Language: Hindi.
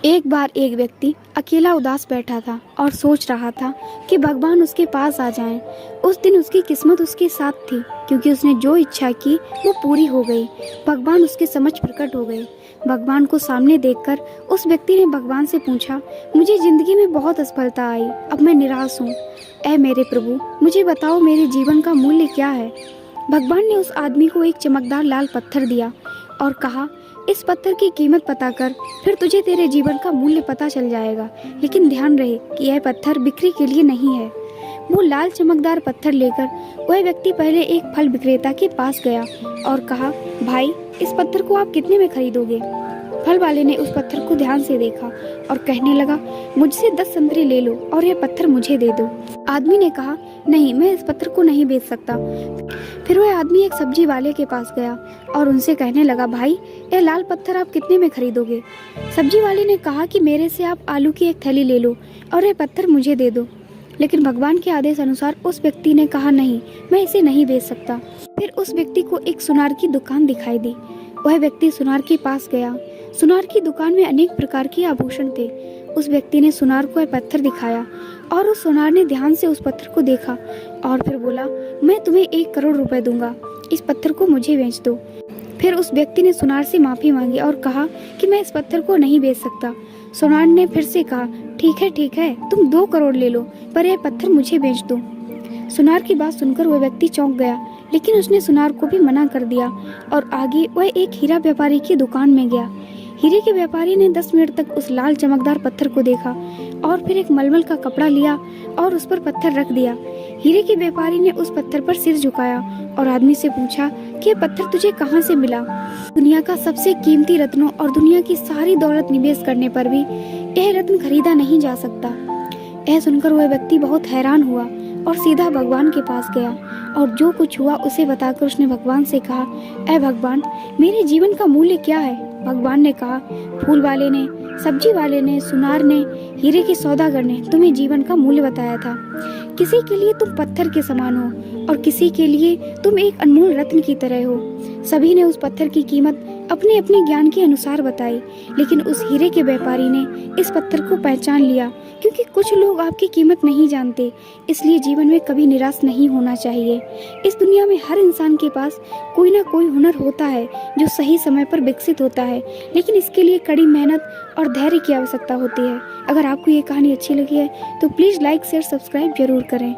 एक बार एक व्यक्ति अकेला उदास बैठा था और सोच रहा था कि भगवान उसके पास आ जाएं। उस दिन उसकी किस्मत उसके साथ थी, क्योंकि उसने जो इच्छा की वो पूरी हो गई। भगवान उसके समक्ष प्रकट हो गए। भगवान को सामने देखकर उस व्यक्ति ने भगवान से पूछा, मुझे जिंदगी में बहुत असफलता आई, अब मैं निराश हूँ। ऐ मेरे प्रभु, मुझे बताओ मेरे जीवन का मूल्य क्या है। भगवान ने उस आदमी को एक चमकदार लाल पत्थर दिया और कहा, इस पत्थर की कीमत पता कर, फिर तुझे तेरे जीवन का मूल्य पता चल जाएगा। लेकिन ध्यान रहे कि यह पत्थर बिक्री के लिए नहीं है। वो लाल चमकदार पत्थर लेकर वह व्यक्ति पहले एक फल विक्रेता के पास गया और कहा, भाई, इस पत्थर को आप कितने में खरीदोगे। फल वाले ने उस पत्थर को ध्यान से देखा और कहने लगा, मुझसे 10 संतरे ले लो और यह पत्थर मुझे दे दो। आदमी ने कहा, नहीं, मैं इस पत्थर को नहीं बेच सकता। फिर वह आदमी एक सब्जी वाले के पास गया और उनसे कहने लगा, भाई, यह लाल पत्थर आप कितने में खरीदोगे। सब्जी वाले ने कहा कि मेरे से आप आलू की एक थैली ले लो और यह पत्थर मुझे दे दो। लेकिन भगवान के आदेश अनुसार उस व्यक्ति ने कहा, नहीं, मैं इसे नहीं बेच सकता। फिर उस व्यक्ति को एक सुनार की दुकान दिखाई दी। वह व्यक्ति सुनार के पास गया। सुनार की दुकान में अनेक प्रकार के आभूषण थे। उस व्यक्ति ने सुनार को यह पत्थर दिखाया और उस सुनार ने ध्यान से उस पत्थर को देखा और फिर बोला, मैं तुम्हें 1 करोड़ रुपए दूंगा, इस पत्थर को मुझे बेच दो। फिर उस व्यक्ति ने सुनार से माफी मांगी और कहा कि मैं इस पत्थर को नहीं बेच सकता। सुनार ने फिर से कहा, ठीक है, तुम 2 करोड़ ले लो, पर यह पत्थर मुझे बेच दो। सुनार की बात सुनकर वह व्यक्ति चौंक गया, लेकिन उसने सुनार को भी मना कर दिया और आगे वह एक हीरा व्यापारी की दुकान में गया। हीरे के व्यापारी ने 10 मिनट तक उस लाल चमकदार पत्थर को देखा और फिर एक मलमल का कपड़ा लिया और उस पर पत्थर रख दिया। हीरे के व्यापारी ने उस पत्थर पर सिर झुकाया और आदमी से पूछा कि यह पत्थर तुझे कहाँ से मिला। दुनिया का सबसे कीमती रत्नों और दुनिया की सारी दौलत निवेश करने पर भी यह रत्न खरीदा नहीं जा सकता। यह सुनकर वह व्यक्ति बहुत हैरान हुआ और सीधा भगवान के पास गया और जो कुछ हुआ उसे बताकर उसने भगवान से कहा, ऐ भगवान, मेरे जीवन का मूल्य क्या है। भगवान ने कहा, फूल वाले ने, सब्जी वाले ने, सुनार ने, हीरे के सौदागर ने तुम्हें जीवन का मूल्य बताया था। किसी के लिए तुम पत्थर के समान हो और किसी के लिए तुम एक अनमोल रत्न की तरह हो। सभी ने उस पत्थर की कीमत अपने अपने ज्ञान के अनुसार बताई, लेकिन उस हीरे के व्यापारी ने इस पत्थर को पहचान लिया, क्योंकि कुछ लोग आपकी कीमत नहीं जानते। इसलिए जीवन में कभी निराश नहीं होना चाहिए। इस दुनिया में हर इंसान के पास कोई ना कोई हुनर होता है जो सही समय पर विकसित होता है, लेकिन इसके लिए कड़ी मेहनत और धैर्य की आवश्यकता होती है। अगर आपको ये कहानी अच्छी लगी है तो प्लीज़ लाइक, शेयर, सब्सक्राइब जरूर करें।